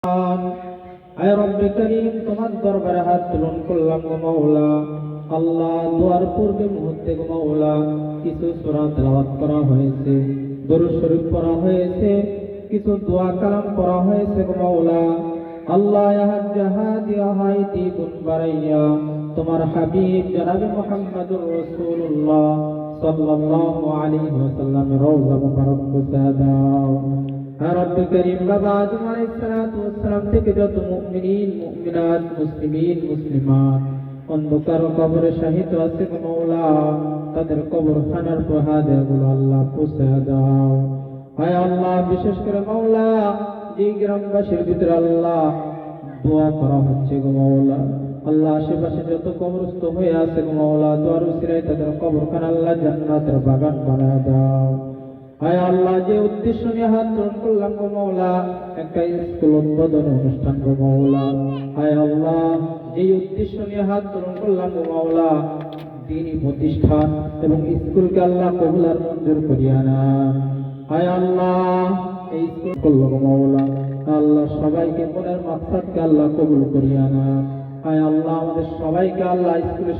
আয় রব্বে করিম, তোমার দরবারে হাত তুলন করলাম গো মাওলা। আল্লাহ, দোয়ার পূর্বে মুহূর্তে গো মাওলা কিছু সূরা তেলাওয়াত করা হয়েছে, দরুদ শরীফ পড়া হয়েছে, কিছু দোয়া কালাম পড়া হয়েছে গো মাওলা। আল্লাহ, ইয়া হাজ্জাহাদ ইয়া হাইতি কুন বারাইয়া, তোমার হাবিব জনাবে মুহাম্মদুর রাসূলুল্লাহ সাল্লাল্লাহু আলাইহি ওয়াসাল্লামের রওজা মুবারক বুঝা দাও। রব্বে করিম, বাবা আদম আলাইহিস সালাতু ওয়াস সালাম থেকে যত মুমিনিন মুমিনাত মুসলিমিন মুসলিমাত অন্ধকার কবরে শাহিদ আছে গো মাওলা, তাদের কবরখানার প্রহাদেগুলো আল্লাহ পৌঁছে দাও। হায় আল্লাহ, বিশেষ করে মাওলা যে গ্রামবাসীর ভিতরে আল্লাহ দোয়া করা হচ্ছে গো মাওলা, আল্লাহ আশেপাশে যত কবরস্থ হয়ে আছে গো মাওলা, দোয়ার উসিলায় তাদের কবরখানা আল্লাহ জান্নাতের বাগান বানায় দাও। হায় আল্লাহ, যে উদ্দেশ্য নিয়ে হাত গ্রহণ করলাম গো মাওলা, একটা স্কুল উদ্বোধন অনুষ্ঠান গো মাওলা। হায় আল্লাহ, যে উদ্দেশ্য নিয়ে হাত গ্রহণ করলাম গো মাওলা, দ্বীনি প্রতিষ্ঠান এবং স্কুলকে আল্লাহ কবুল আর মঞ্জুর করিয়া না। হায় আল্লাহ, এই স্কুল করলো গো মাওলা, আল্লাহ সবাইকে মনের মাকসাদকে আল্লাহ কবুল করিয়া না। হায় আল্লাহ, আমাদের সবাইকে আল্লাহ স্কুলে